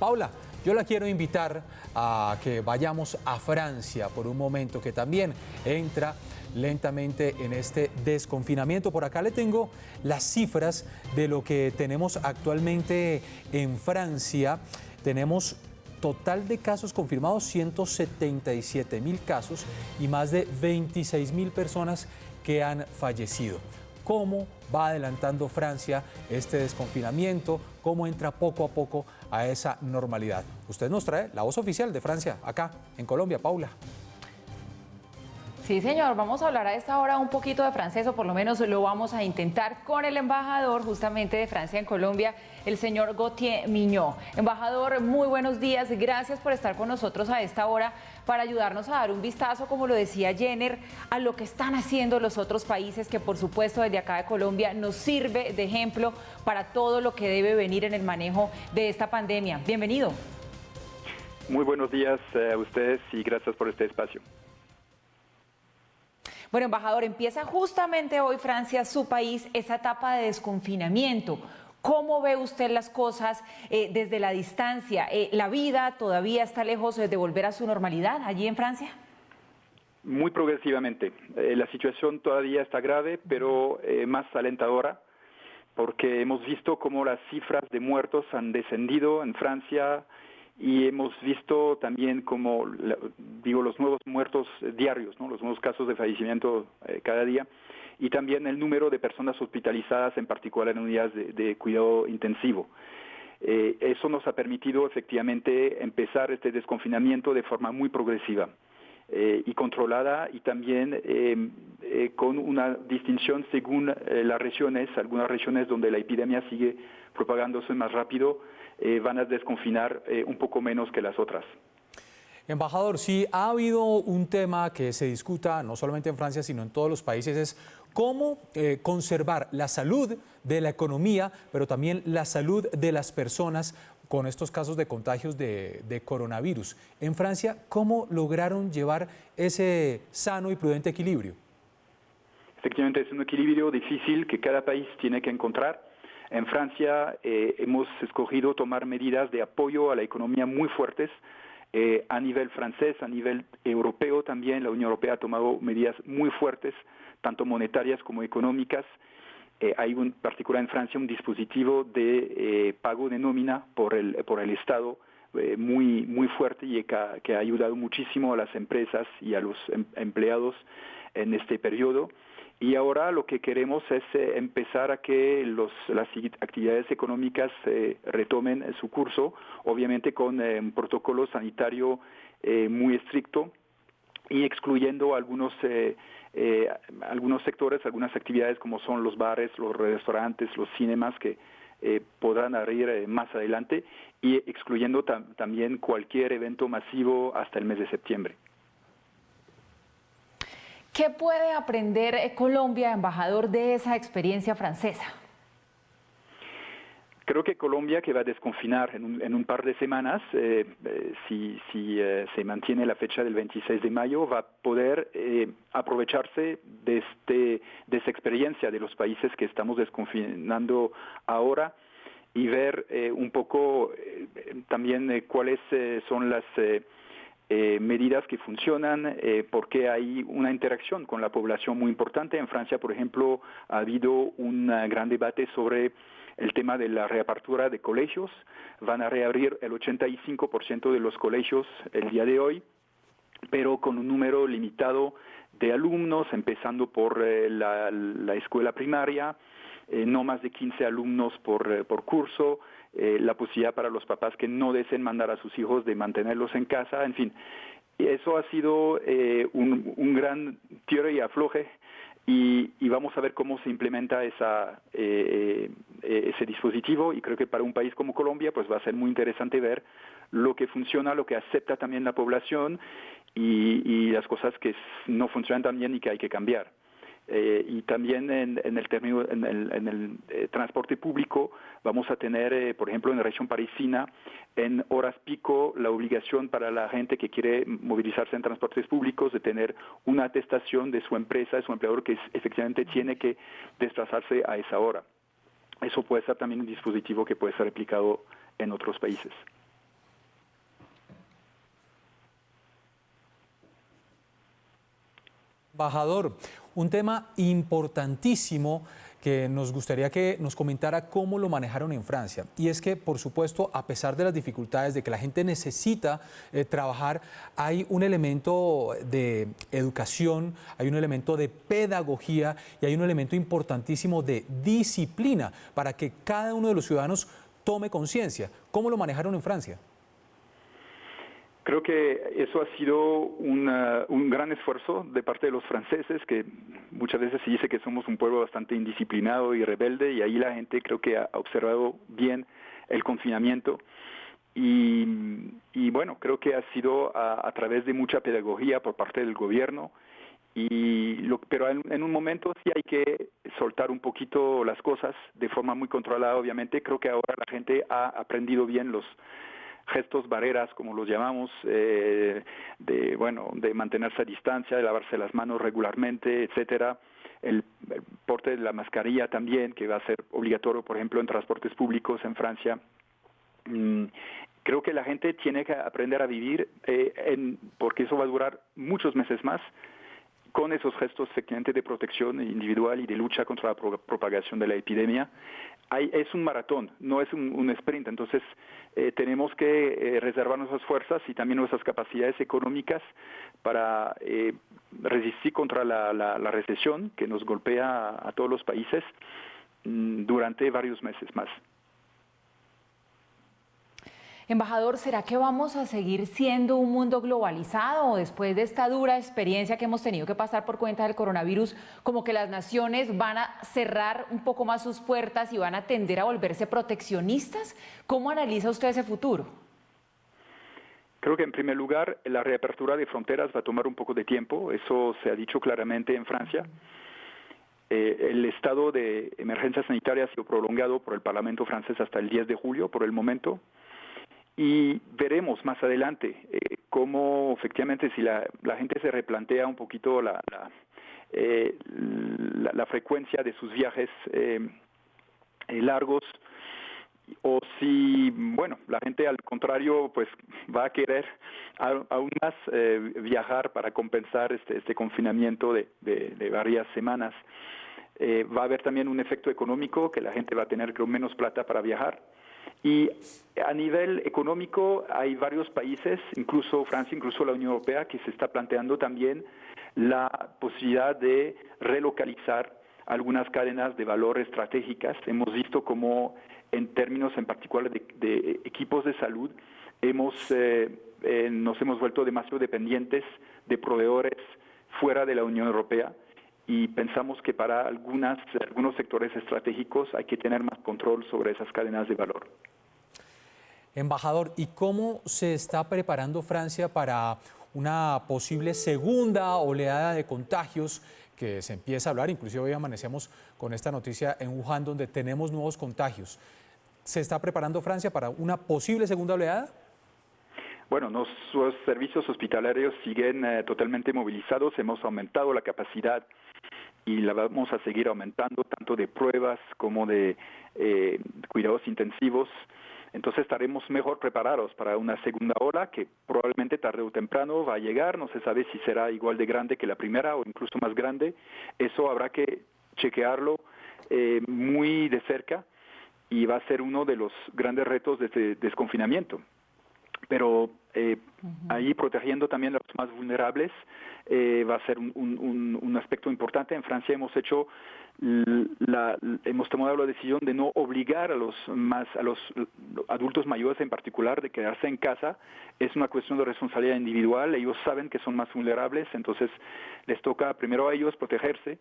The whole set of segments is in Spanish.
Paula, yo la quiero invitar a que vayamos a Francia por un momento, que también entra lentamente en este desconfinamiento. Por acá le tengo las cifras de lo que tenemos actualmente en Francia. Tenemos total de casos confirmados, 177.000 casos y más de 26.000 personas que han fallecido. ¿Cómo va adelantando Francia este desconfinamiento? ¿Cómo entra poco a poco a esa normalidad? Usted nos trae la voz oficial de Francia acá en Colombia, Paula. Sí, señor, vamos a hablar a esta hora un poquito de francés, o por lo menos lo vamos a intentar con el embajador justamente de Francia en Colombia, el señor Gauthier Mignot. Embajador, muy buenos días, gracias por estar con nosotros a esta hora para ayudarnos a dar un vistazo, como lo decía Jenner, a lo que están haciendo los otros países, que por supuesto desde acá de Colombia nos sirve de ejemplo para todo lo que debe venir en el manejo de esta pandemia. Bienvenido. Muy buenos días a ustedes y gracias por este espacio. Bueno, embajador, empieza justamente hoy Francia, su país, esa etapa de desconfinamiento. ¿Cómo ve usted las cosas desde la distancia? ¿La vida todavía está lejos de volver a su normalidad allí en Francia? Muy progresivamente. La situación todavía está grave, pero más alentadora, porque hemos visto cómo las cifras de muertos han descendido en Francia y hemos visto también como, los nuevos muertos diarios, ¿no? Los nuevos casos de fallecimiento cada día, y también el número de personas hospitalizadas, en particular en unidades de cuidado intensivo. Eso nos ha permitido efectivamente empezar este desconfinamiento de forma muy progresiva y controlada, y también con una distinción según las regiones. Algunas regiones donde la epidemia sigue propagándose más rápido van a desconfinar un poco menos que las otras. Embajador, sí ha habido un tema que se discuta no solamente en Francia, sino en todos los países, es cómo conservar la salud de la economía, pero también la salud de las personas con estos casos de contagios de coronavirus. En Francia, ¿cómo lograron llevar ese sano y prudente equilibrio? Efectivamente, es un equilibrio difícil que cada país tiene que encontrar. En Francia hemos escogido tomar medidas de apoyo a la economía muy fuertes. A nivel francés, a nivel europeo también, la Unión Europea ha tomado medidas muy fuertes, tanto monetarias como económicas. Hay en particular en Francia un dispositivo de pago de nómina por el Estado muy fuerte, y que ha ayudado muchísimo a las empresas y a los empleados en este periodo. Y ahora lo que queremos es empezar a que las actividades económicas retomen su curso, obviamente con un protocolo sanitario muy estricto, y excluyendo algunos sectores, algunas actividades como son los bares, los restaurantes, los cinemas, que podrán abrir más adelante, y excluyendo también cualquier evento masivo hasta el mes de septiembre. ¿Qué puede aprender Colombia, embajador, de esa experiencia francesa? Creo que Colombia, que va a desconfinar en un par de semanas, si se mantiene la fecha del 26 de mayo, va a poder aprovecharse de esa experiencia de los países que estamos desconfinando ahora, y ver un poco también cuáles son las medidas que funcionan, porque hay una interacción con la población muy importante. En Francia, por ejemplo, ha habido un gran debate sobre el tema de la reapertura de colegios. Van a reabrir el 85% de los colegios el día de hoy, pero con un número limitado de alumnos, empezando por la escuela primaria, no más de 15 alumnos por curso, la posibilidad para los papás que no deseen mandar a sus hijos de mantenerlos en casa, en fin. Eso ha sido un gran tiro y afloje, y vamos a ver cómo se implementa ese dispositivo, y creo que para un país como Colombia pues va a ser muy interesante ver lo que funciona, lo que acepta también la población, y las cosas que no funcionan tan bien y que hay que cambiar. Y también en el transporte público vamos a tener, por ejemplo, en la región parisina, en horas pico, la obligación para la gente que quiere movilizarse en transportes públicos de tener una atestación de su empresa, de su empleador, que efectivamente tiene que desplazarse a esa hora. Eso puede ser también un dispositivo que puede ser aplicado en otros países. Embajador, un tema importantísimo que nos gustaría que nos comentara cómo lo manejaron en Francia. Y es que, por supuesto, a pesar de las dificultades de que la gente necesita trabajar, hay un elemento de educación, hay un elemento de pedagogía y hay un elemento importantísimo de disciplina para que cada uno de los ciudadanos tome conciencia. ¿Cómo lo manejaron en Francia? Creo que eso ha sido un gran esfuerzo de parte de los franceses, que muchas veces se dice que somos un pueblo bastante indisciplinado y rebelde, y ahí la gente creo que ha observado bien el confinamiento. Y bueno, creo que ha sido a través de mucha pedagogía por parte del gobierno, pero en un momento sí hay que soltar un poquito las cosas de forma muy controlada, obviamente. Creo que ahora la gente ha aprendido bien los gestos barreras, como los llamamos, de mantenerse a distancia, de lavarse las manos regularmente, etcétera. El porte de la mascarilla también, que va a ser obligatorio, por ejemplo, en transportes públicos en Francia. Creo que la gente tiene que aprender a vivir, porque eso va a durar muchos meses más, con esos gestos efectivamente de protección individual y de lucha contra la propagación de la epidemia. Es un maratón, no es un sprint, entonces tenemos que reservar nuestras fuerzas y también nuestras capacidades económicas para resistir contra la recesión que nos golpea a todos los países durante varios meses más. Embajador, ¿será que vamos a seguir siendo un mundo globalizado después de esta dura experiencia que hemos tenido que pasar por cuenta del coronavirus? Como que las naciones van a cerrar un poco más sus puertas y van a tender a volverse proteccionistas. ¿Cómo analiza usted ese futuro? Creo que en primer lugar la reapertura de fronteras va a tomar un poco de tiempo, eso se ha dicho claramente en Francia. El estado de emergencia sanitaria ha sido prolongado por el Parlamento francés hasta el 10 de julio por el momento. Y veremos más adelante cómo efectivamente si la gente se replantea un poquito la frecuencia de sus viajes largos, o si, bueno, la gente al contrario pues va a querer aún más viajar para compensar este confinamiento de varias semanas. Va a haber también un efecto económico, que la gente va a tener creo menos plata para viajar. Y a nivel económico hay varios países, incluso Francia, incluso la Unión Europea, que se está planteando también la posibilidad de relocalizar algunas cadenas de valor estratégicas. Hemos visto cómo en términos en particular de equipos de salud nos hemos vuelto demasiado dependientes de proveedores fuera de la Unión Europea. Y pensamos que para algunos sectores estratégicos hay que tener más control sobre esas cadenas de valor. Embajador, ¿y cómo se está preparando Francia para una posible segunda oleada de contagios que se empieza a hablar? Inclusive hoy amanecemos con esta noticia en Wuhan, donde tenemos nuevos contagios. ¿Se está preparando Francia para una posible segunda oleada? Bueno, nuestros servicios hospitalarios siguen totalmente movilizados. Hemos aumentado la capacidad y la vamos a seguir aumentando, tanto de pruebas como de cuidados intensivos. Entonces estaremos mejor preparados para una segunda ola que probablemente tarde o temprano va a llegar. No se sabe si será igual de grande que la primera o incluso más grande. Eso habrá que chequearlo muy de cerca y va a ser uno de los grandes retos de este desconfinamiento. Pero ahí protegiendo también a los más vulnerables va a ser un aspecto importante. En Francia hemos tomado la decisión de no obligar a los adultos mayores en particular de quedarse en casa. Es una cuestión de responsabilidad individual. Ellos saben que son más vulnerables, entonces les toca primero a ellos protegerse,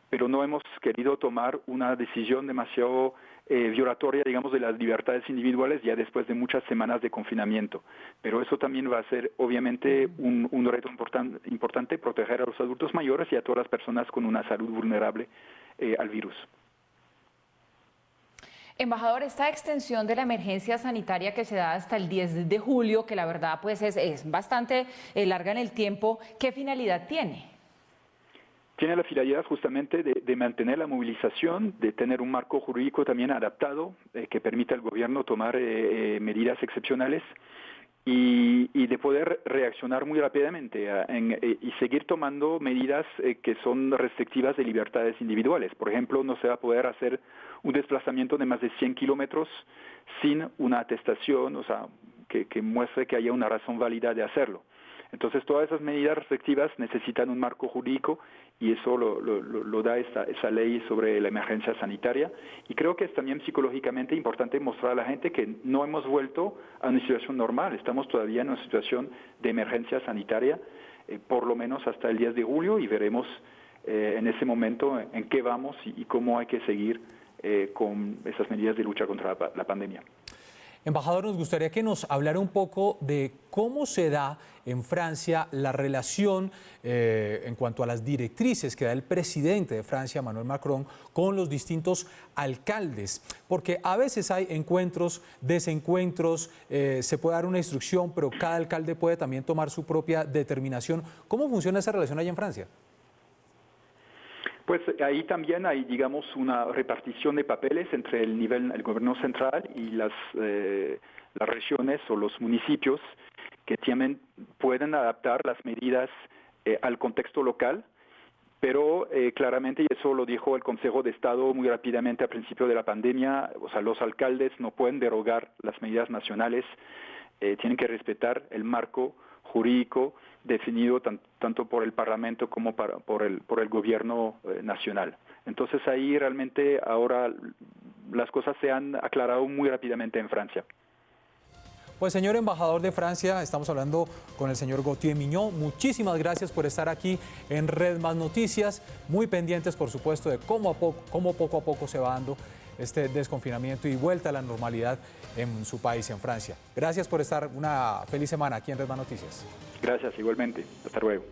pero no hemos querido tomar una decisión demasiado violatoria, digamos, de las libertades individuales ya después de muchas semanas de confinamiento. Pero eso también va a ser, obviamente, un reto importante, proteger a los adultos mayores y a todas las personas con una salud vulnerable al virus. Embajador, esta extensión de la emergencia sanitaria que se da hasta el 10 de julio, que la verdad pues es bastante larga en el tiempo, ¿qué finalidad tiene? Tiene la finalidad justamente de mantener la movilización, de tener un marco jurídico también adaptado que permita al gobierno tomar medidas excepcionales y de poder reaccionar muy rápidamente y seguir tomando medidas que son restrictivas de libertades individuales. Por ejemplo, no se va a poder hacer un desplazamiento de más de 100 kilómetros sin una atestación, o sea, que muestre que haya una razón válida de hacerlo. Entonces, todas esas medidas restrictivas necesitan un marco jurídico y eso lo da esa ley sobre la emergencia sanitaria. Y creo que es también psicológicamente importante mostrar a la gente que no hemos vuelto a una situación normal. Estamos todavía en una situación de emergencia sanitaria, por lo menos hasta el 10 de julio, y veremos en ese momento en qué vamos y cómo hay que seguir con esas medidas de lucha contra la pandemia. Embajador, nos gustaría que nos hablara un poco de cómo se da en Francia la relación en cuanto a las directrices que da el presidente de Francia, Emmanuel Macron, con los distintos alcaldes, porque a veces hay encuentros, desencuentros, se puede dar una instrucción, pero cada alcalde puede también tomar su propia determinación. ¿Cómo funciona esa relación allá en Francia? Pues ahí también hay, digamos, una repartición de papeles entre el gobierno central y las regiones o los municipios que pueden adaptar las medidas al contexto local, pero claramente, y eso lo dijo el Consejo de Estado muy rápidamente al principio de la pandemia, o sea, los alcaldes no pueden derogar las medidas nacionales, tienen que respetar el marco jurídico definido tanto por el Parlamento como por el gobierno nacional. Entonces ahí realmente ahora las cosas se han aclarado muy rápidamente en Francia. Pues señor embajador de Francia, estamos hablando con el señor Gauthier Mignot. Muchísimas gracias por estar aquí en Red Más Noticias, muy pendientes por supuesto de cómo poco a poco se va dando este desconfinamiento y vuelta a la normalidad en su país, en Francia. Gracias por estar, una feliz semana aquí en Red Más Noticias. Gracias, igualmente. Hasta luego.